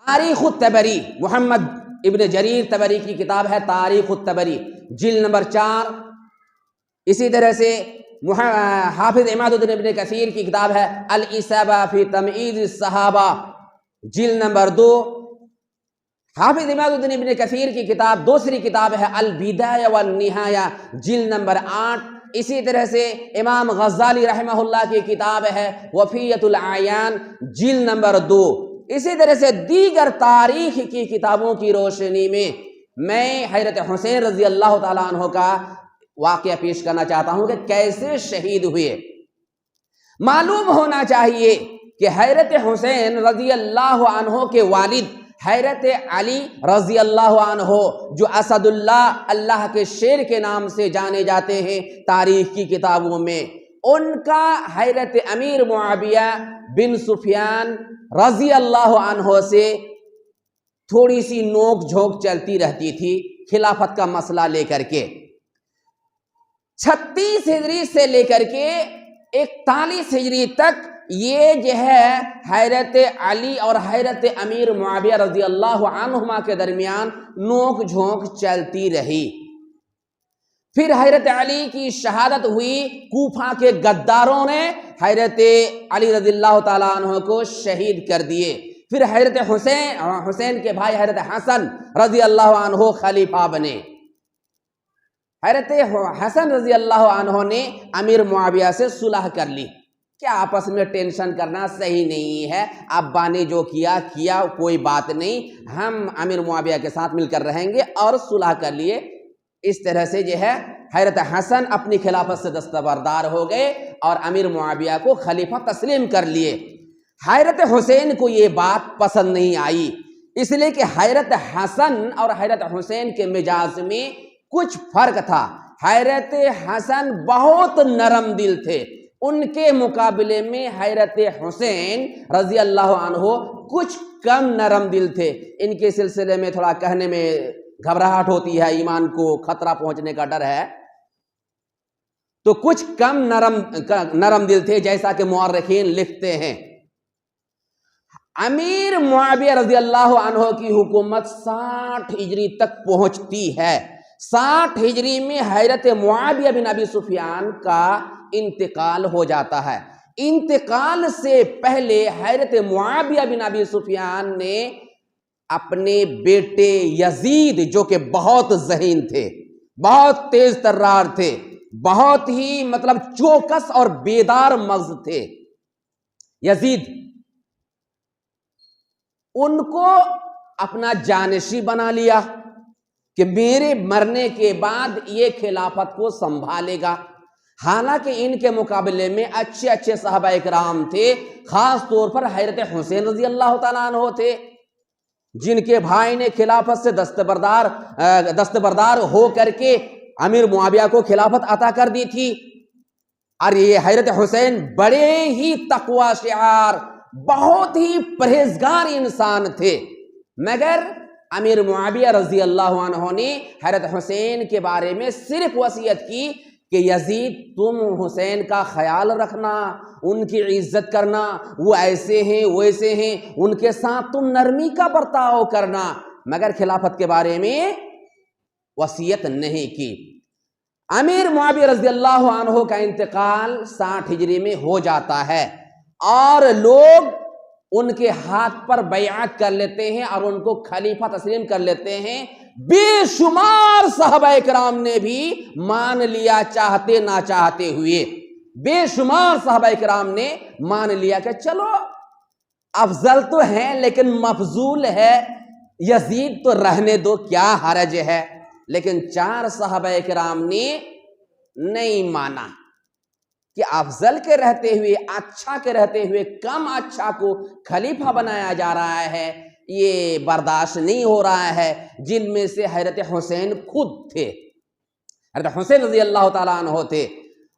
تاریخ الطبری، محمد ابن جریر طبری کی کتاب ہے تاریخ الطبری، جلد نمبر 4۔ اسی طرح سے حافظ عماد الدین ابن کثیر کی کتاب ہے الاصابہ فی تمییز الصحابہ، جلد نمبر 2۔ حافظ عماد الدین ابن کثیر کی کتاب دوسری کتاب ہے البدایہ والنہایہ، جلد نمبر 8۔ اسی طرح سے امام غزالی رحمہ اللہ کی کتاب ہے وفیۃ الاعیان، جلد نمبر 2۔ اسی طرح سے دیگر تاریخ کی کتابوں کی روشنی میں حضرت حسین رضی اللہ تعالیٰ عنہ کا واقعہ پیش کرنا چاہتا ہوں کہ کیسے شہید ہوئے۔ معلوم ہونا چاہیے کہ حضرت حسین رضی اللہ عنہ کے والد حضرت علی رضی اللہ عنہ، جو اسد اللہ، اللہ کے شیر کے نام سے جانے جاتے ہیں تاریخ کی کتابوں میں، ان کا حضرت امیر معاویہ بن سفیان رضی اللہ عنہ سے تھوڑی سی نوک جھونک چلتی رہتی تھی خلافت کا مسئلہ لے کر کے۔ 36 ہجری سے لے کر کے 41 ہجری تک یہ جو ہے حضرت علی اور حضرت امیر معاویہ رضی اللہ عنہما کے درمیان نوک جھونک چلتی رہی۔ پھر حضرت علی کی شہادت ہوئی، کوفہ کے غداروں نے حضرت علی رضی اللہ تعالیٰ عنہ کو شہید کر دیے۔ پھر حضرت حسین کے بھائی حضرت حسن رضی اللہ عنہ خلیفہ بنے۔ حضرت حسن رضی اللہ عنہ نے امیر معاویہ سے صلح کر لی، کیا آپس میں ٹینشن کرنا صحیح نہیں ہے، ابا نے جو کیا کوئی بات نہیں، ہم امیر معاویہ کے ساتھ مل کر رہیں گے، اور صلح کر لیے۔ اس طرح سے جو ہے حضرت حسن اپنی خلافت سے دستبردار ہو گئے اور امیر معاویہ کو خلیفہ تسلیم کر لیے۔ حضرت حسین کو یہ بات پسند نہیں آئی، اس لیے کہ حضرت حسن اور حضرت حسین کے مزاج میں کچھ فرق تھا۔ حضرت حسن بہت نرم دل تھے، ان کے مقابلے میں حضرت حسین رضی اللہ عنہ کچھ کم نرم دل تھے۔ ان کے سلسلے میں تھوڑا کہنے میں گھبراہٹ ہوتی ہے، ایمان کو خطرہ پہنچنے کا ڈر ہے، تو کچھ کم نرم دل تھے، جیسا کہ مورخین لکھتے ہیں۔ امیر معاویہ رضی اللہ عنہ کی حکومت 60 ہجری تک پہنچتی ہے۔ 60 ہجری میں حضرت معاویہ بن ابی سفیان کا انتقال ہو جاتا ہے۔ انتقال سے پہلے حضرت معاویہ بن ابی سفیان نے اپنے بیٹے یزید، جو کہ بہت ذہین تھے، بہت تیز ترار تھے، بہت ہی چوکس اور بیدار مغز تھے یزید، ان کو اپنا جانشی بنا لیا کہ میرے مرنے کے بعد یہ خلافت کو سنبھالے گا۔ حالانکہ ان کے مقابلے میں اچھے صحابہ اکرام تھے، خاص طور پر حضرت حسین رضی اللہ تعالیٰ عنہ تھے، جن کے بھائی نے خلافت سے دستبردار ہو کر کے امیر معاویہ کو خلافت عطا کر دی تھی۔ اور یہ حضرت حسین بڑے ہی تقوی شعار، بہت ہی پرہیزگار انسان تھے، مگر امیر معاویہ رضی اللہ عنہ نے حضرت حسین کے بارے میں صرف وصیت کی کہ یزید تم حسین کا خیال رکھنا، ان کی عزت کرنا، وہ ایسے ہیں ویسے ہیں، ان کے ساتھ تم نرمی کا برتاؤ کرنا، مگر خلافت کے بارے میں وصیت نہیں کی۔ امیر معاویہ رضی اللہ عنہ کا انتقال 60 ہجری میں ہو جاتا ہے، اور لوگ ان کے ہاتھ پر بیعت کر لیتے ہیں اور ان کو خلیفہ تسلیم کر لیتے ہیں۔ بے شمار صحابہ کرام نے بھی مان لیا، چاہتے نہ چاہتے ہوئے بے شمار صحابہ کرام نے مان لیا کہ چلو افضل تو ہے لیکن مفضول ہے، یزید تو رہنے دو، کیا حرج ہے۔ لیکن 4 صحابہ کرام نے نہیں مانا کہ افضل کے رہتے ہوئے، اچھا کے رہتے ہوئے کم اچھا کو خلیفہ بنایا جا رہا ہے، یہ برداشت نہیں ہو رہا ہے۔ جن میں سے حضرت حسین خود تھے، حضرت حسین رضی اللہ تعالیٰ عنہ تھے،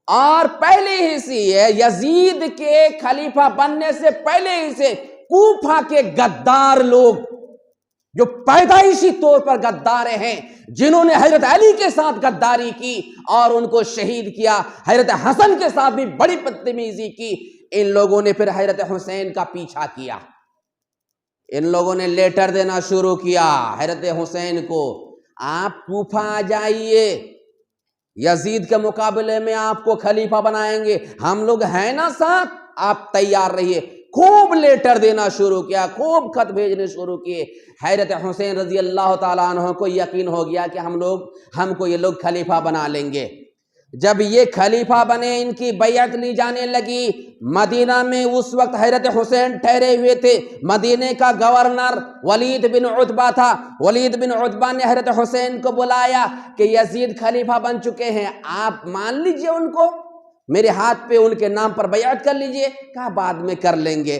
اور پہلے ہی سے یزید کے خلیفہ بننے سے پہلے ہی سے کوفہ کے غدار لوگ، جو پیدائشی طور پر غدار ہیں، جنہوں نے حضرت علی کے ساتھ غداری کی اور ان کو شہید کیا، حضرت حسن کے ساتھ بھی بڑی بدتمیزی کی، ان لوگوں نے پھر حضرت حسین کا پیچھا کیا۔ ان لوگوں نے لیٹر دینا شروع کیا حضرت حسین کو، آپ کوفہ آ جائیے، یزید کے مقابلے میں آپ کو خلیفہ بنائیں گے، ہم لوگ ہیں نا ساتھ، آپ تیار رہیے۔ خوب لیٹر دینا شروع کیا، خوب خط بھیجنے شروع کیے۔ حضرت حسین رضی اللہ تعالیٰ عنہ کو یقین ہو گیا کہ ہم کو یہ لوگ خلیفہ بنا لیں گے۔ جب یہ خلیفہ بنے، ان کی بیعت لی جانے لگی۔ مدینہ میں اس وقت حضرت حسین ٹھہرے ہوئے تھے، مدینہ کا گورنر ولید بن عتبہ تھا۔ ولید بن عتبہ نے حضرت حسین کو بلایا کہ یزید خلیفہ بن چکے ہیں، آپ مان لیجئے ان کو، میرے ہاتھ پہ ان کے نام پر بیعت کر لیجئے۔ کہا بعد میں کر لیں گے۔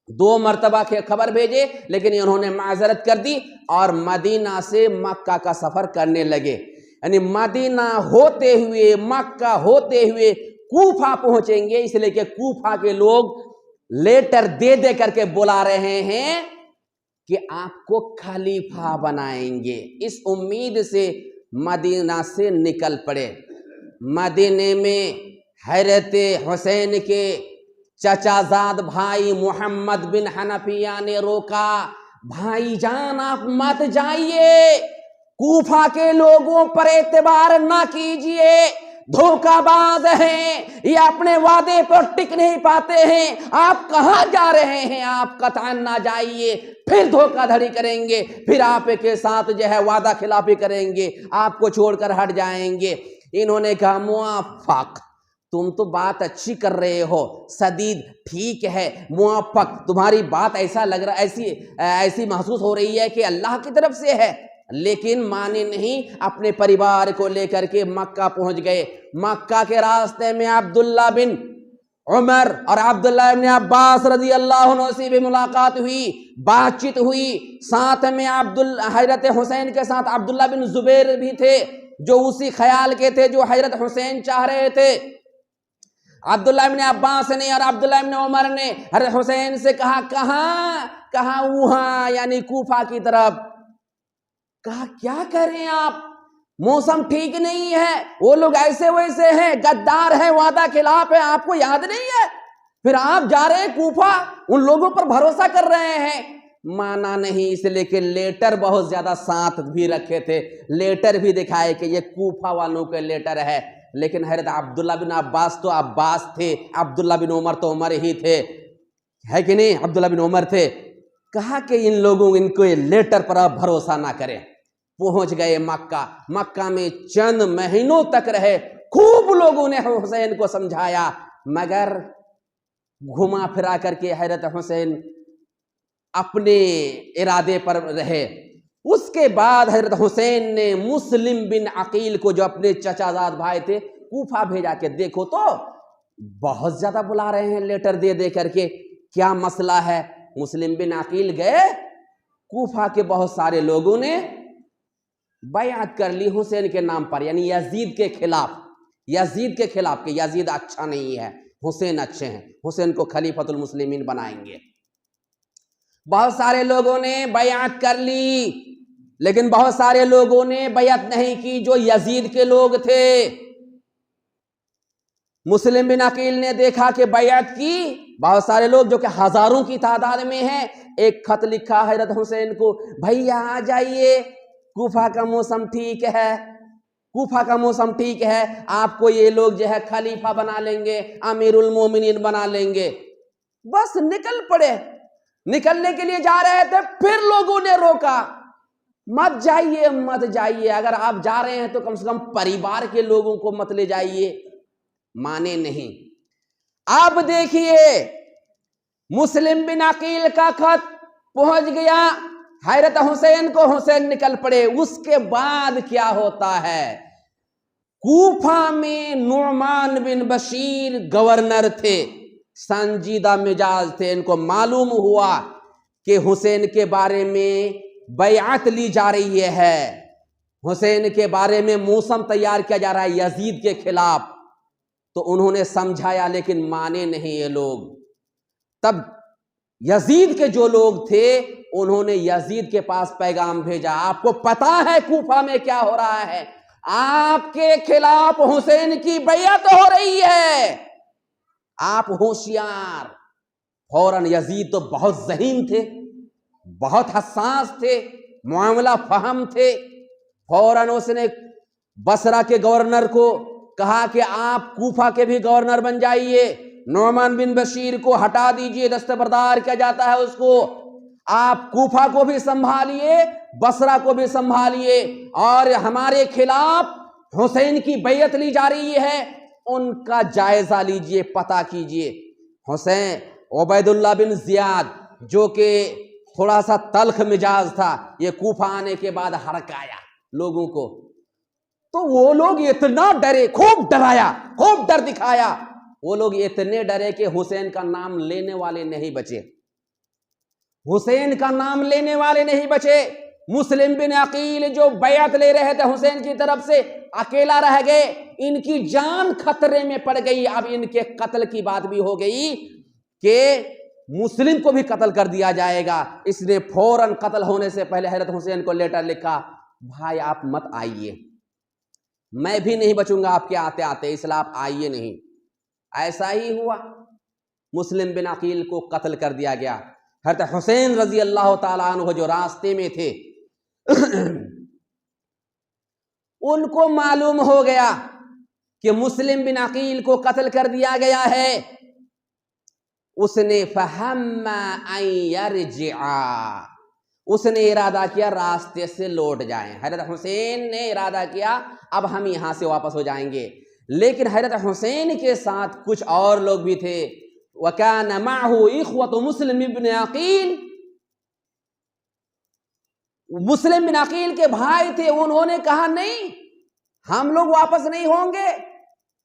2 مرتبہ خبر بھیجے، لیکن انہوں نے معذرت کر دی اور مدینہ سے مکہ کا سفر کرنے لگے۔ یعنی مدینہ ہوتے ہوئے، مکہ ہوتے ہوئے کوفہ پہنچیں گے، اس لیے کہ کوفہ کے لوگ لیٹر دے دے کر کے بلا رہے ہیں کہ آپ کو خلیفہ بنائیں گے۔ اس امید سے مدینہ سے نکل پڑے۔ مدینے میں حضرت حسین کے چچا زاد بھائی محمد بن حنفیہ نے روکا، بھائی جان آپ مت جائیے، کوفہ کے لوگوں پر اعتبار نہ کیجئے، دھوکہ باز ہیں، یہ اپنے وعدے پر ٹک نہیں پاتے ہیں، آپ کہاں جا رہے ہیں، آپ قطعاً نہ جائیے، پھر دھوکہ دھڑی کریں گے، پھر آپ کے ساتھ جو ہے وعدہ خلافی کریں گے، آپ کو چھوڑ کر ہٹ جائیں گے۔ انہوں نے کہا موافق، تم تو بات اچھی کر رہے ہو، سدید ٹھیک ہے، موافق، تمہاری بات ایسا لگ رہا، ایسی محسوس ہو رہی ہے کہ اللہ کی طرف سے ہے، لیکن مانے نہیں، اپنے پریوار کو لے کر کے مکہ پہنچ گئے۔ مکہ کے راستے میں عبداللہ بن عمر اور عبداللہ بن عباس رضی اللہ عنہ سے بھی ملاقات ہوئی، بات چیت ہوئی۔ ساتھ میں حضرت حسین کے ساتھ عبداللہ بن زبیر بھی تھے، جو اسی خیال کے تھے جو حضرت حسین چاہ رہے تھے۔ عبداللہ بن عباس نے اور عبداللہ بن عمر نے حضرت حسین سے کہا، کہاں وہاں، یعنی کوفہ کی طرف۔ کہا کیا کہہ رہے ہیں آپ، موسم ٹھیک نہیں ہے، وہ لوگ ایسے ویسے ہیں، غدار ہیں، وعدہ خلاف ہے، آپ کو یاد نہیں ہے، پھر آپ جا رہے ہیں کوفہ، ان لوگوں پر بھروسہ کر رہے ہیں۔ مانا نہیں، اس لیے کہ لیٹر بہت زیادہ ساتھ بھی رکھے تھے، لیٹر بھی دکھائے کہ یہ کوفہ والوں کے لیٹر ہے۔ لیکن حضرت عبداللہ بن عباس تو عباس تھے، عبداللہ بن عمر تو عمر ہی تھے، ہے کہ نہیں، عبداللہ بن عمر تھے۔ کہا کہ ان کو یہ لیٹر پر آپ بھروسہ نہ کریں۔ پہنچ گئے مکہ۔ مکہ میں چند مہینوں تک رہے، خوب لوگوں نے حسین کو سمجھایا، مگر گھما پھرا کر کے حضرت حسین اپنے ارادے پر رہے۔ اس کے بعد حضرت حسین نے مسلم بن عقیل کو، جو اپنے چچا زاد بھائی تھے، کوفہ بھیجا کہ دیکھو تو بہت زیادہ بلا رہے ہیں لیٹر دے دے کر کے، کیا مسئلہ ہے۔ مسلم بن عقیل گئے، کوفہ کے بہت سارے لوگوں نے بیعت کر لی حسین کے نام پر، یعنی یزید کے خلاف، کہ یزید اچھا نہیں ہے، حسین اچھے ہیں، حسین کو خلیفۃ المسلمین بنائیں گے۔ بہت سارے لوگوں نے بیعت کر لی، لیکن بہت سارے لوگوں نے بیعت نہیں کی جو یزید کے لوگ تھے۔ مسلم بن عقیل نے دیکھا کہ بیعت کی بہت سارے لوگ، جو کہ ہزاروں کی تعداد میں ہیں، ایک خط لکھا حضرت حسین کو، بھیا آ جائیے، کوفہ کا موسم ٹھیک ہے، آپ کو یہ لوگ جو ہے خلیفہ بنا لیں گے، امیر المومنین بنا لیں گے۔ بس نکل پڑے، نکلنے کے لیے جا رہے تھے، پھر لوگوں نے روکا، مت جائیے، اگر آپ جا رہے ہیں تو کم سے کم پریوار کے لوگوں کو مت لے جائیے۔ مانے نہیں۔ اب دیکھیے، مسلم بن عقیل کا خط پہنچ گیا حضرت حسین کو، حسین نکل پڑے۔ اس کے بعد کیا ہوتا ہے، کوفہ میں نعمان بن بشیر گورنر تھے، سنجیدہ مزاج تھے، ان کو معلوم ہوا کہ حسین کے بارے میں بیعت لی جا رہی ہے، حسین کے بارے میں موسم تیار کیا جا رہا ہے یزید کے خلاف، تو انہوں نے سمجھایا، لیکن مانے نہیں یہ لوگ۔ تب یزید کے جو لوگ تھے، انہوں نے یزید کے پاس پیغام بھیجا، آپ کو پتا ہے کوفہ میں کیا ہو رہا ہے، آپ کے خلاف حسین کی بیعت ہو رہی ہے، آپ ہوشیار۔ فوراً یزید تو بہت ذہین تھے، بہت حساس تھے، معاملہ فہم تھے. فوراً اس نے بصرہ کے گورنر کو کہا کہ آپ کوفہ کے بھی گورنر بن جائیے، نعمان بن بشیر کو ہٹا دیجئے، دستبردار کیا جاتا ہے اس کو، آپ کوفہ کو بھی سنبھالیے، بصرہ کو بھی سنبھالیے، اور ہمارے خلاف حسین کی بیعت لی جا رہی ہے، ان کا جائزہ لیجئے، پتہ کیجئے. حسین عبید اللہ بن زیاد جو کہ تھوڑا سا تلخ مزاج تھا، یہ کوفہ آنے کے بعد ہڑکایا لوگوں کو. تو وہ لوگ اتنا ڈرے، خوب ڈرایا، خوب ڈر دکھایا. وہ لوگ اتنے ڈرے کہ حسین کا نام لینے والے نہیں بچے، حسین کا نام لینے والے نہیں بچے. مسلم بن عقیل جو بیعت لے رہے تھے حسین کی طرف سے، اکیلا رہ گئے، ان کی جان خطرے میں پڑ گئی. اب ان کے قتل کی بات بھی ہو گئی کہ مسلم کو بھی قتل کر دیا جائے گا. اس نے فوراً قتل ہونے سے پہلے حضرت حسین کو لیٹر لکھا، بھائی آپ مت آئیے، میں بھی نہیں بچوں گا آپ کے آتے آتے، اس لیے آپ آئیے نہیں. ایسا ہی ہوا، مسلم بن عقیل کو قتل کر دیا گیا. حضرت حسین رضی اللہ تعالیٰ عنہ جو راستے میں تھے ان کو معلوم ہو گیا کہ مسلم بن عقیل کو قتل کر دیا گیا ہے. اس نے فہم ان یرجع، اس نے ارادہ کیا راستے سے لوٹ جائیں. حضرت حسین نے ارادہ کیا اب ہم یہاں سے واپس ہو جائیں گے، لیکن حضرت حسین کے ساتھ کچھ اور لوگ بھی تھے. وَكَانَ مَعْهُ إِخْوَةُ مسلم بن عقیل، مسلم بن عقیل کے بھائی تھے، انہوں نے کہا نہیں ہم لوگ واپس نہیں ہوں گے،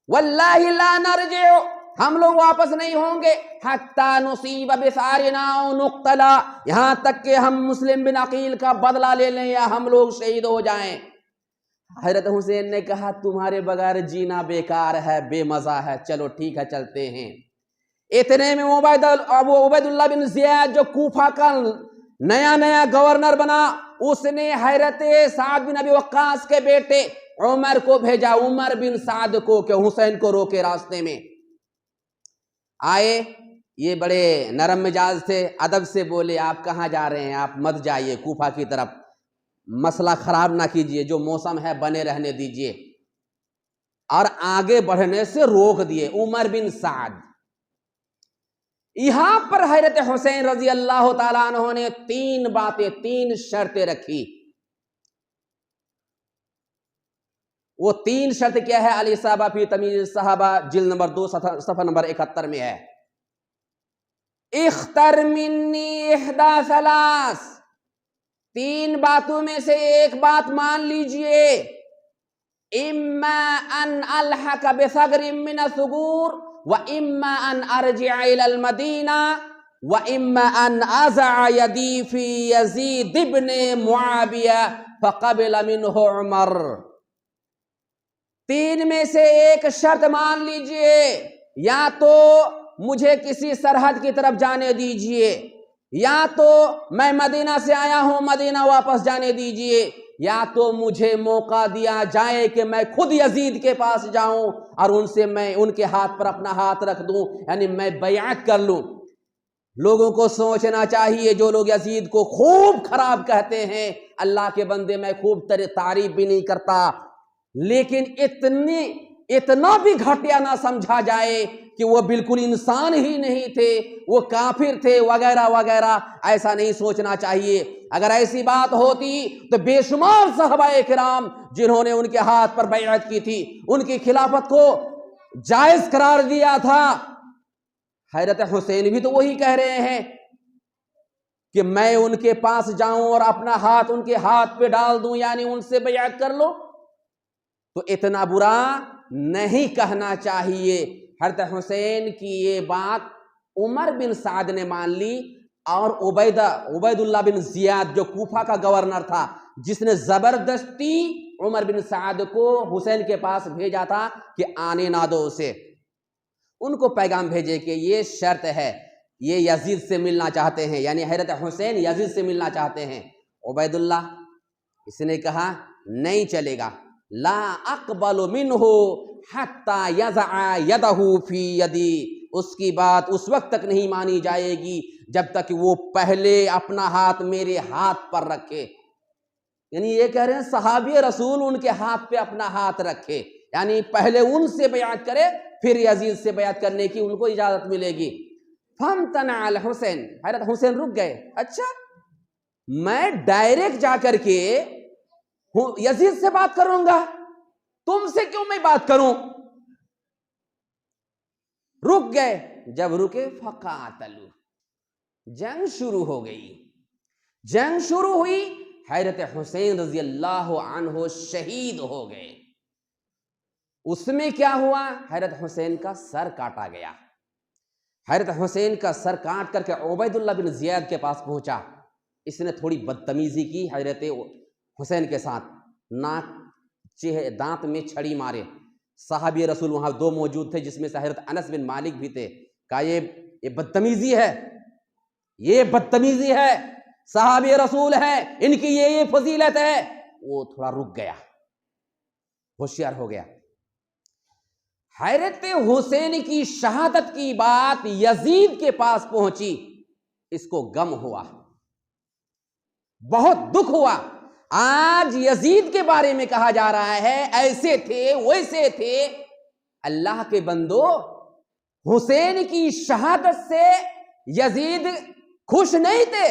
وَاللَّهِ لَا نَرْجِعُ، ہم لوگ واپس نہیں ہوں گے حَتَّى نُصِيبَ بِثَارِنَا أَوْ نُقْتَلَ، یہاں تک کہ ہم مسلم بن عقیل کا بدلہ لے لیں یا ہم لوگ شہید ہو جائیں. حضرت حسین نے کہا تمہارے بغیر جینا بیکار ہے، بے مزہ ہے، چلو ٹھیک ہے چلتے ہیں. اتنے میں عبید اللہ بن زیاد جو کوفہ کا نیا نیا گورنر بنا، اس نے حضرت سعد بن ابی وقاص کے بیٹے عمر کو بھیجا، عمر بن سعد کو، کہ حسین کو روکے. راستے میں آئے، یہ بڑے نرم مزاج تھے، ادب سے بولے آپ کہاں جا رہے ہیں، آپ مت جائیے کوفہ کی طرف، مسئلہ خراب نہ کیجئے، جو موسم ہے بنے رہنے دیجئے، اور آگے بڑھنے سے روک دیے. عمر بن سعد، یہاں پر حضرت حسین رضی اللہ تعالیٰ عنہ نے تین باتیں، تین شرطیں رکھی. وہ تین شرط کیا ہے؟ الاصابہ فی تمیز الصحابہ جلد نمبر 2 صفحہ نمبر 71 میں ہے. اختر منی احدى ثلاث، تین باتوں میں سے ایک بات مان لیجئے. اما ان الحق بثغر من الثغور، واما ان ارجع الى المدینہ، واما ان ازع یدی فی یزید ابن معاویہ فقبل منہ عمر. تین میں سے ایک شرط مان لیجئے، یا تو مجھے کسی سرحد کی طرف جانے دیجئے، یا تو میں مدینہ سے آیا ہوں مدینہ واپس جانے دیجئے، یا تو مجھے موقع دیا جائے کہ میں خود یزید کے پاس جاؤں اور ان سے میں ان کے ہاتھ پر اپنا ہاتھ رکھ دوں، یعنی میں بیعت کر لوں. لوگوں کو سوچنا چاہیے، جو لوگ یزید کو خوب خراب کہتے ہیں، اللہ کے بندے میں خوب تعریف بھی نہیں کرتا، لیکن اتنا بھی گھٹیا نہ سمجھا جائے کہ وہ بالکل انسان ہی نہیں تھے، وہ کافر تھے وغیرہ وغیرہ. ایسا نہیں سوچنا چاہیے. اگر ایسی بات ہوتی تو بے شمار صحابہ کرام جنہوں نے ان کے ہاتھ پر بیعت کی تھی، ان کی خلافت کو جائز قرار دیا تھا. حضرت حسین بھی تو وہی کہہ رہے ہیں کہ میں ان کے پاس جاؤں اور اپنا ہاتھ ان کے ہاتھ پہ ڈال دوں، یعنی ان سے بیعت کر لو. تو اتنا برا نہیں کہنا چاہیے. حضرت حسین کی یہ بات عمر بن سعد نے مان لی، اور عبید اللہ بن زیاد جو کوفہ کا گورنر تھا، جس نے زبردستی عمر بن سعد کو حسین کے پاس بھیجا تھا کہ آنے نہ دو اسے، ان کو پیغام بھیجے کہ یہ شرط ہے، یہ یزید سے ملنا چاہتے ہیں، یعنی حضرت حسین یزید سے ملنا چاہتے ہیں. عبید اللہ اس نے کہا نہیں چلے گا، لا اقبل منہ حتی یضع یدہ فی یدی، اس کی بات اس وقت تک نہیں مانی جائے گی جب تک وہ پہلے اپنا ہاتھ میرے ہاتھ پر رکھے. یعنی یہ کہہ رہے ہیں صحابی رسول ان کے ہاتھ پہ اپنا ہاتھ رکھے، یعنی پہلے ان سے بیعت کرے پھر یزید سے بیعت کرنے کی ان کو اجازت ملے گی. فامتنع الحسین، حضرت حسین رک گئے. اچھا میں ڈائریکٹ جا کر کے یزید سے بات کروں گا، تم سے کیوں میں بات کروں؟ رک گئے. جب رکے فقاتلوا، جنگ شروع ہو گئی. جنگ شروع ہوئی، حضرت حسین رضی اللہ عنہ شہید ہو گئے. اس میں کیا ہوا؟ حضرت حسین کا سر کاٹا گیا. حضرت حسین کا سر کاٹ کر کے عبید اللہ بن زیاد کے پاس پہنچا. اس نے تھوڑی بدتمیزی کی حضرت حسین کے ساتھ، دانت میں چھڑی مارے. صحابی رسول وہاں دو موجود تھے جس میں سے حضرت انس بن مالک بھی تھے. کہا یہ بدتمیزی ہے، یہ بدتمیزی ہے، صحابی رسول ہے، ان کی یہ فضیلت ہے. وہ تھوڑا رک گیا، ہوشیار ہو گیا. حضرت حسین کی شہادت کی بات یزید کے پاس پہنچی. اس کو غم ہوا، بہت دکھ ہوا. آج یزید کے بارے میں کہا جا رہا ہے ایسے تھے ویسے تھے. اللہ کے بندو، حسین کی شہادت سے یزید خوش نہیں تھے،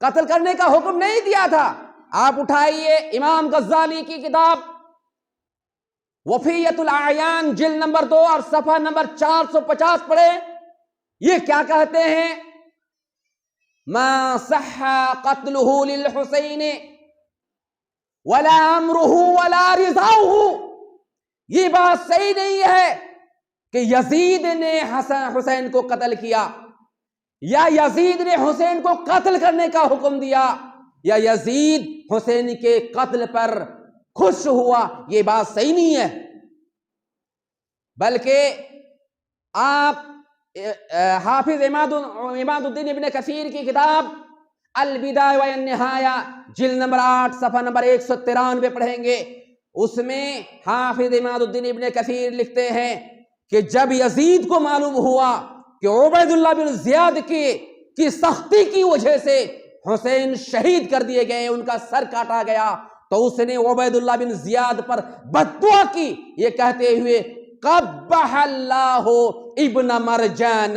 قتل کرنے کا حکم نہیں دیا تھا. آپ اٹھائیے امام غزالی کی کتاب وفیت الاعیان جلد نمبر 2 اور صفحہ نمبر 450 پڑھے. یہ کیا کہتے ہیں؟ ما صح قتله للحسین ولا امره ولا رضاؤه. یہ بات صحیح نہیں ہے کہ یزید نے حسین کو قتل کیا، یا یزید نے حسین کو قتل کرنے کا حکم دیا، یا یزید حسین کے قتل پر خوش ہوا. یہ بات صحیح نہیں ہے. بلکہ آپ حافظ عماد الدین ابن کثیر کی کتاب البدایہ والنہایہ جلد نمبر 8 صفحہ نمبر 193 پڑھیں گے. اس میں حافظ عماد الدین ابن کثیر لکھتے ہیں کہ جب یزید کو معلوم ہوا کہ عبید اللہ بن زیاد کی سختی کی وجہ سے حسین شہید کر دیے گئے، ان کا سر کاٹا گیا، تو اس نے عبید اللہ بن زیاد پر بد دعا کی، یہ کہتے ہوئے قبح اللہ ابن مرجان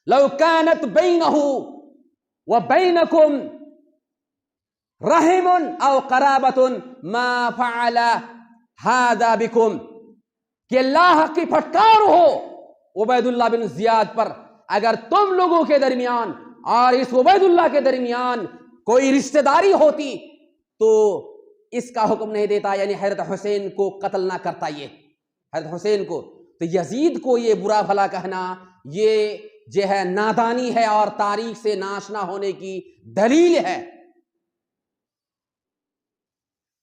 لو كانت بینہ وبینکم رحم او قرابت ما فعل هذا بكم. کہ اللہ کی پھٹکار ہو عبید اللہ بن زیاد پر، اگر تم لوگوں کے درمیان اور اس عبید اللہ کے درمیان کوئی رشتہ داری ہوتی تو اس کا حکم نہیں دیتا، یعنی حضرت حسین کو قتل نہ کرتا. یہ حضرت حسین کو، تو یزید کو یہ برا بھلا کہنا یہ جو ہے نادانی ہے اور تاریخ سے ناشنا ہونے کی دلیل ہے.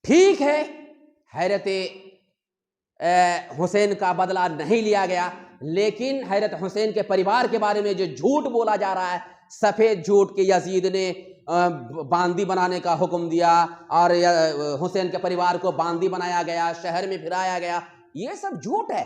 ٹھیک ہے حضرت حسین کا بدلہ نہیں لیا گیا، لیکن حضرت حسین کے پریوار کے بارے میں جو جھوٹ بولا جا رہا ہے، سفید جھوٹ، کہ یزید نے باندی بنانے کا حکم دیا اور حسین کے پریوار کو باندی بنایا گیا، شہر میں پھرایا گیا، یہ سب جھوٹ ہے.